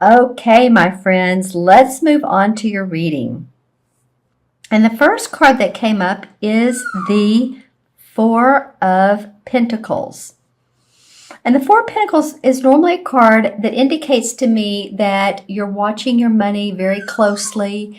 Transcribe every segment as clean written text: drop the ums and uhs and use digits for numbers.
Okay, my friends, let's move on to your reading. And the first card that came up is the Four of Pentacles. And the Four of Pentacles is normally a card that indicates to me that you're watching your money very closely.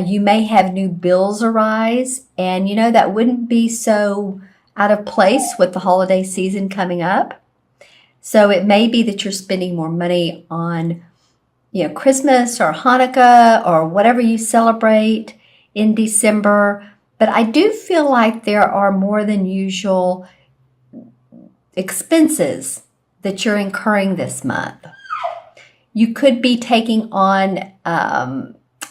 You may have new bills arise, and that wouldn't be so out of place with the holiday season coming up. So it may be that you're spending more money on Christmas or Hanukkah or whatever you celebrate in December. But I do feel like there are more than usual expenses that you're incurring this month. You could be taking on,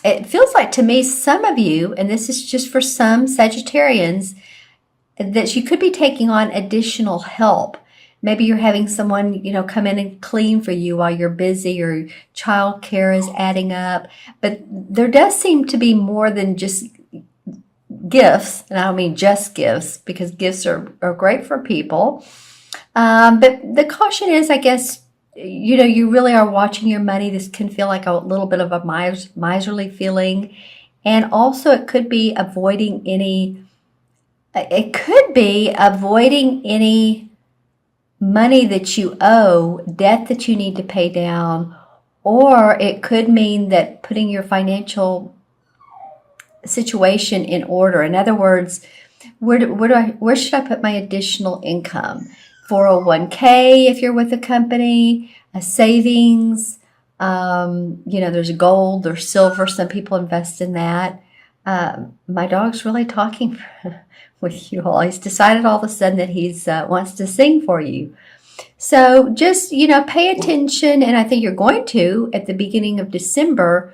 it feels like to me, some of you, and this is just for some Sagittarians, that you could be taking on additional help. Maybe you're having someone, come in and clean for you while you're busy, or child care is adding up. But there does seem to be more than just gifts, and I don't mean just gifts, because gifts are great for people. But the caution is, I guess, you really are watching your money. This can feel like a little bit of a miserly feeling. And also it could be avoiding any money that you owe, debt that you need to pay down, or it could mean that putting your financial situation in order. In other words, where should I put my additional income? 401k if you're with a company, a savings, there's gold, there's silver. Some people invest in that. My dog's really talking with you all. He's decided all of a sudden that he's wants to sing for you. So just, pay attention. And I think you're going to at the beginning of December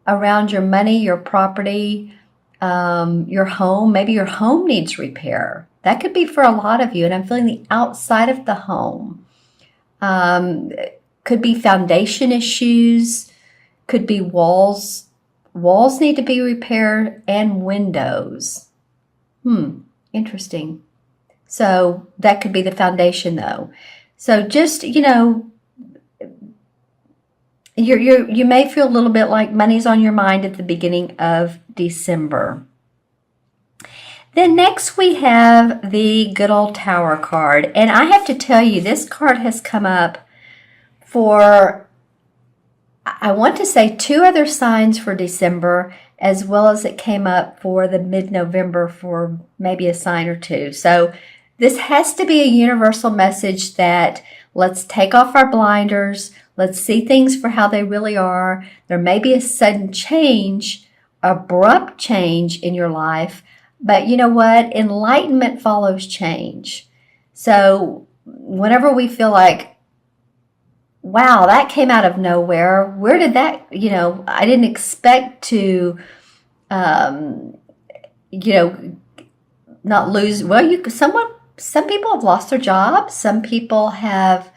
around your money, your property, your home. Maybe your home needs repair. That could be for a lot of you. And I'm feeling the outside of the home. Could be foundation issues. Could be walls. Walls need to be repaired, and windows. Interesting. So that could be the foundation, though. So just, you may feel a little bit like money's on your mind at the beginning of December. Then next we have the good old Tower card. And I have to tell you, this card has come up for, I want to say, 2 other signs for December, as well as it came up for the mid-November for maybe a sign or 2. So this has to be a universal message that let's take off our blinders. Let's see things for how they really are. There may be a sudden change, abrupt change in your life, but you know what? Enlightenment follows change. So whenever we feel like, wow, that came out of nowhere. Where did that, I didn't expect to, not lose. Well, some people have lost their jobs. Some people have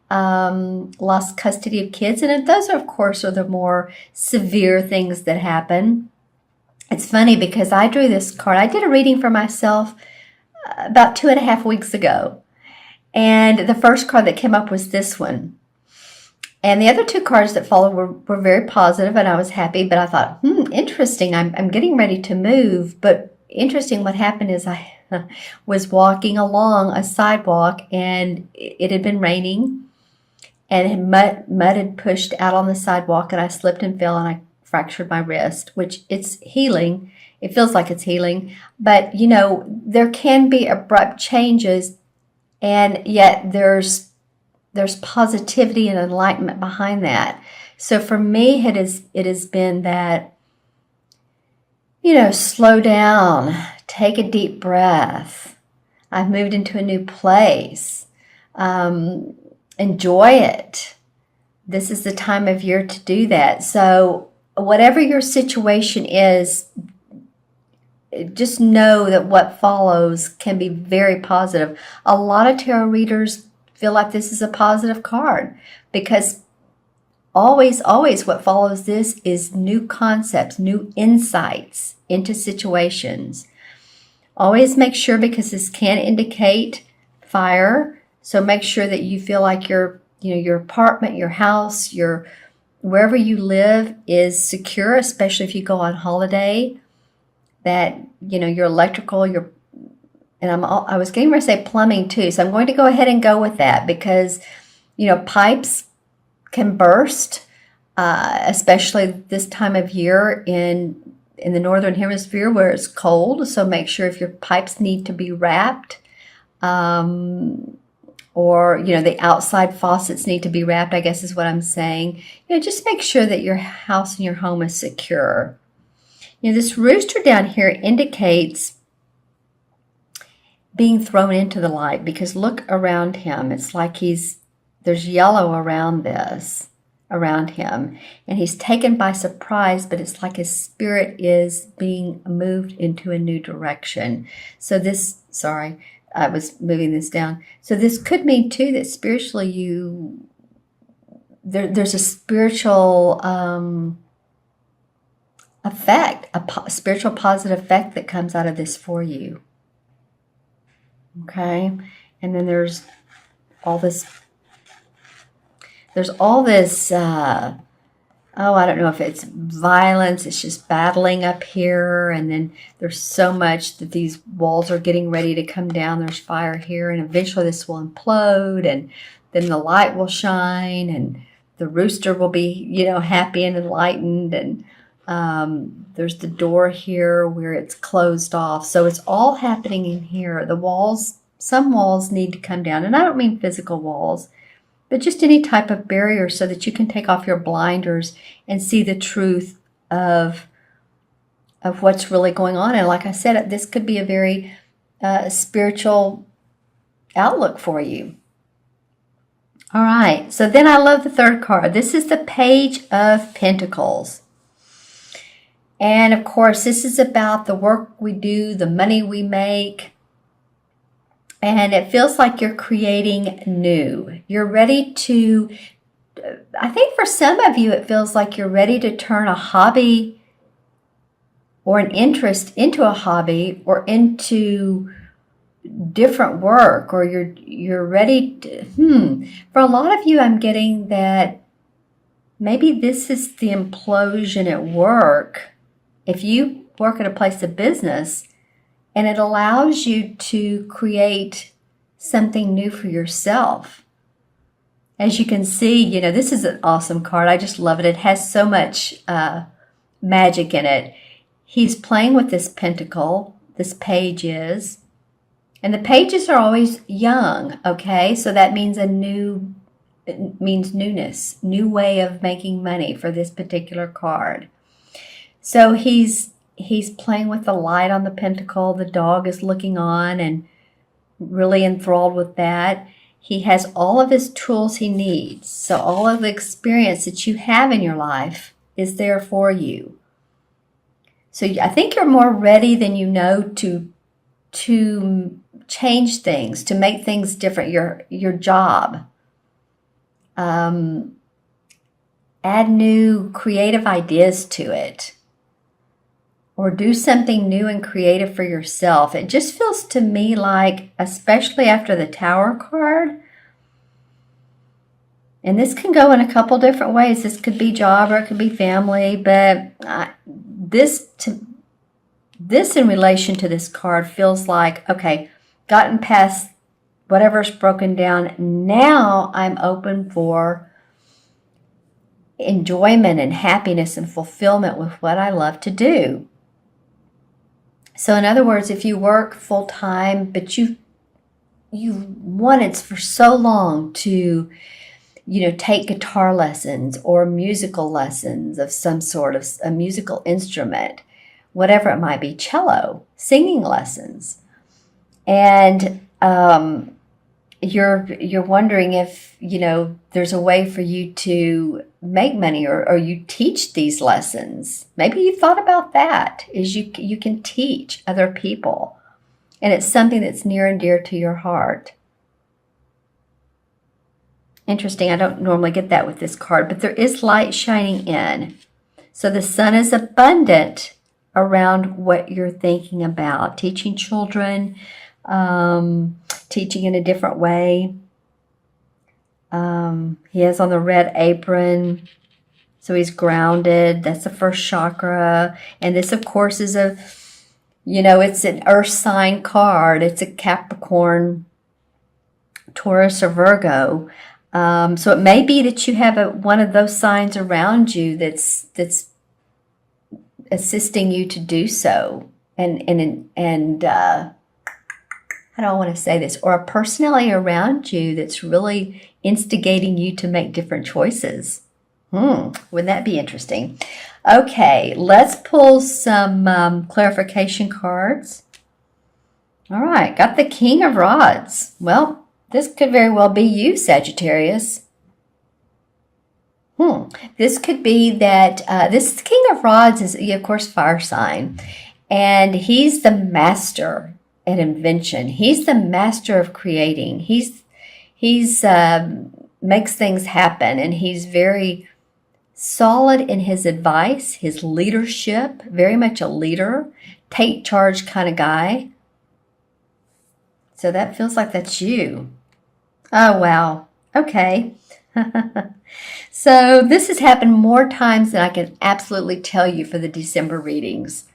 lost custody of kids. And those, of course, are the more severe things that happen. It's funny because I drew this card. I did a reading for myself about 2.5 weeks ago. And the first card that came up was this one. And the other 2 cards that followed were very positive, and I was happy. But I thought, interesting. I'm getting ready to move. But interesting, what happened is I was walking along a sidewalk, and it had been raining, and mud had pushed out on the sidewalk, and I slipped and fell, and I fractured my wrist, which it's healing. It feels like it's healing. But, there can be abrupt changes, and yet there's positivity and enlightenment behind that. So for me, it has been that, slow down, take a deep breath. I've moved into a new place. Enjoy it. This is the time of year to do that. So whatever your situation is, just know that what follows can be very positive. A lot of tarot readers feel like this is a positive card because always what follows this is new concepts, new insights into situations. Always make sure, because this can indicate fire, so make sure that you feel like your apartment, your house, your wherever you live is secure, especially if you go on holiday, that, your electrical, I was getting ready to say plumbing too. So I'm going to go ahead and go with that because, pipes can burst, especially this time of year in the northern hemisphere where it's cold. So make sure if your pipes need to be wrapped, or the outside faucets need to be wrapped, I guess is what I'm saying. Just make sure that your house and your home is secure. This rooster down here indicates being thrown into the light, because look around him. It's like there's yellow around him, and he's taken by surprise, but it's like his spirit is being moved into a new direction. So sorry, I was moving this down. So this could mean too that spiritually there's a spiritual effect, a spiritual positive effect that comes out of this for you. Okay, and then there's all this. I don't know if it's violence. It's just battling up here, and then there's so much that these walls are getting ready to come down. There's fire here, and eventually this will implode, and then the light will shine, and the rooster will be, happy and enlightened, and there's the door here where it's closed off. So it's all happening in here. Some walls need to come down, and I don't mean physical walls, but just any type of barrier so that you can take off your blinders and see the truth of what's really going on. And like I said, this could be a very spiritual outlook for you. All right, so then I love the third card. This is the Page of Pentacles. And of course, this is about the work we do, the money we make. And it feels like you're creating new. You're ready to, I think for some of you, it feels like you're ready to turn a hobby or an interest into a hobby or into different work, or you're ready to, For a lot of you, I'm getting that maybe this is the implosion at work. If you work at a place of business, and it allows you to create something new for yourself. As you can see, this is an awesome card. I just love it. It has so much magic in it. He's playing with this pentacle. This page is. And the pages are always young, okay? So that means it means newness, new way of making money for this particular card. So he's playing with the light on the pentacle. The dog is looking on and really enthralled with that. He has all of his tools he needs. So all of the experience that you have in your life is there for you. So I think you're more ready than you know to change things, to make things different. Your job. Add new creative ideas to it. Or do something new and creative for yourself. It just feels to me like, especially after the Tower card, and this can go in a couple different ways. This could be job or it could be family, but this in relation to this card feels like, okay, gotten past whatever's broken down. Now I'm open for enjoyment and happiness and fulfillment with what I love to do. So in other words, if you work full time, but you wanted for so long to, take guitar lessons or musical lessons of some sort of a musical instrument, whatever it might be, cello, singing lessons, and you're wondering if there's a way for you to make money or you teach these lessons. Maybe you thought about that, is you can teach other people, and it's something that's near and dear to your heart. Interesting. I don't normally get that with this card, but there is light shining in. So the sun is abundant around what you're thinking about, teaching children, teaching in a different way. He has on the red apron. So he's grounded. That's the first chakra. And this, of course, is it's an earth sign card. It's a Capricorn, Taurus, or Virgo. So it may be that you have one of those signs around you that's assisting you to do so. And how do I want to say this? Or a personality around you that's really instigating you to make different choices. Wouldn't that be interesting? Okay, let's pull some clarification cards. All right, got the King of Rods. Well, this could very well be you, Sagittarius. This could be that this King of Rods is, of course, fire sign. And he's the master at invention. He's the master of creating. He's makes things happen, and he's very solid in his advice, his leadership, very much a leader, take charge kind of guy. So that feels like that's you. Oh, wow. Okay. So this has happened more times than I can absolutely tell you for the December readings.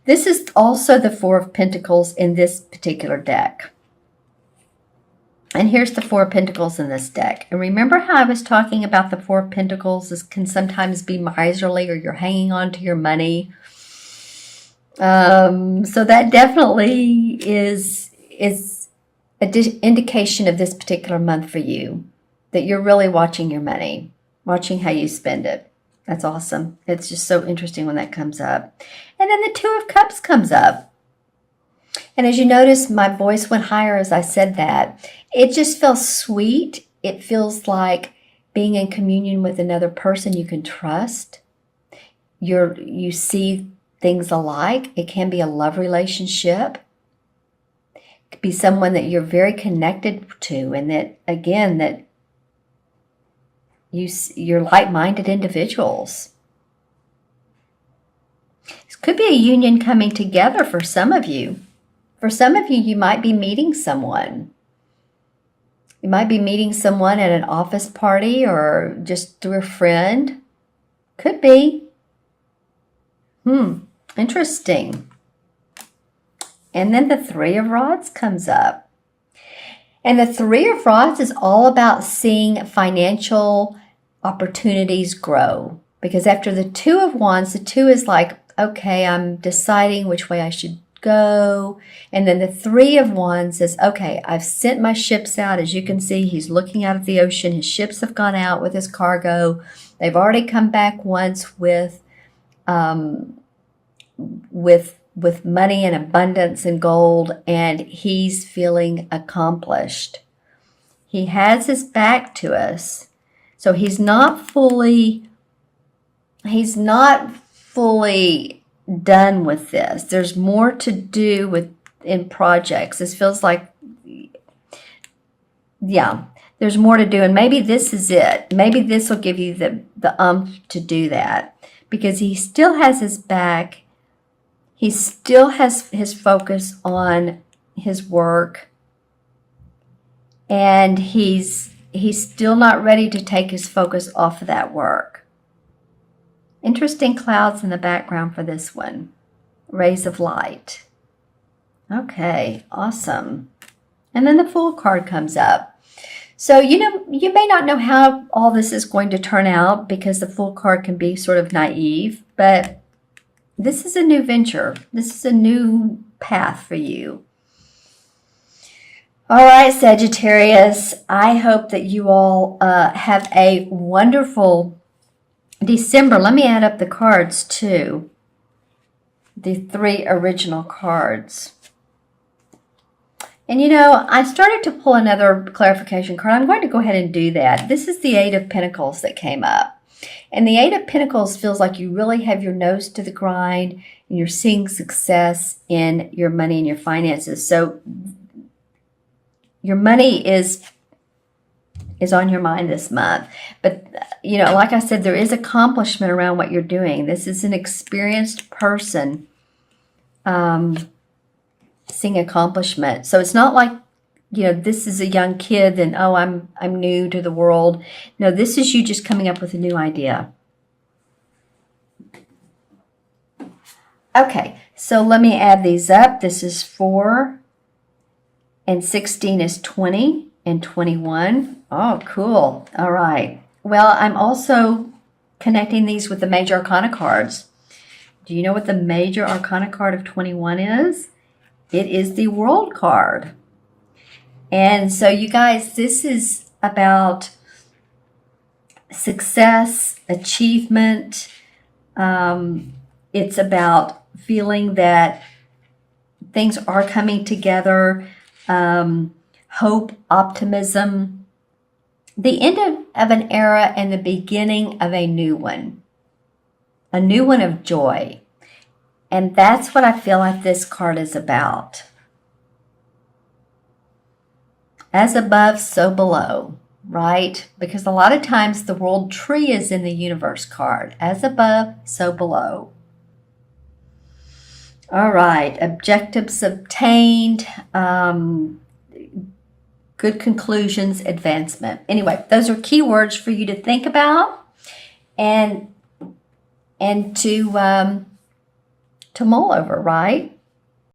This is also the Four of Pentacles in this particular deck. And here's the Four of Pentacles in this deck. And remember how I was talking about the Four of Pentacles can sometimes be miserly, or you're hanging on to your money. So that definitely is an indication of this particular month for you, that you're really watching your money, watching how you spend it. That's awesome. It's just so interesting when that comes up. And then the Two of Cups comes up. And as you notice, my voice went higher as I said that. It just feels sweet. It feels like being in communion with another person you can trust. You see things alike. It can be a love relationship. It could be someone that you're very connected to, and that, again, that you're like-minded individuals. This could be a union coming together for some of you. For some of you, you might be meeting someone. You might be meeting someone at an office party or just through a friend. Could be. Interesting. And then the Three of Rods comes up. And the Three of Rods is all about seeing financial opportunities grow. Because after the Two of Wands, the Two is like, okay, I'm deciding which way I should go. And then the Three of Wands says, okay, I've sent my ships out. As you can see, he's looking out at the ocean. His ships have gone out with his cargo. They've already come back once with money and abundance and gold, and he's feeling accomplished. He has his back to us. So he's not fully done with this. There's more to do in projects. This feels like, yeah, there's more to do. And maybe this is it. Maybe this will give you the to do that, because he still has his back. He still has his focus on his work, and he's still not ready to take his focus off of that work. Interesting clouds in the background for this one. Rays of light. Okay, awesome. And then the Fool card comes up. So, you may not know how all this is going to turn out, because the Fool card can be sort of naive, but this is a new venture. This is a new path for you. All right, Sagittarius, I hope that you all have a wonderful December. Let me add up the cards too. The 3 original cards. And I started to pull another clarification card. I'm going to go ahead and do that. This is the 8 of Pentacles that came up. And the 8 of Pentacles feels like you really have your nose to the grind, and you're seeing success in your money and your finances. So your money is on your mind this month. But, like I said, there is accomplishment around what you're doing. This is an experienced person seeing accomplishment. So it's not like this is a young kid, then, oh, I'm new to the world. No, this is you just coming up with a new idea. Okay, so let me add these up. This is 4, and 16 is 20, and 21. Oh, cool. All right. Well, I'm also connecting these with the major arcana cards. Do you know what the major arcana card of 21 is? It is the World card. And so you guys, this is about success, achievement. It's about feeling that things are coming together, hope, optimism, the end of an era and the beginning of a new one of joy. And that's what I feel like this card is about. As above, so below, right? Because a lot of times the world tree is in the universe card. As above, so below. All right, objectives obtained, good conclusions, advancement. Anyway, those are key words for you to think about and to mull over, right?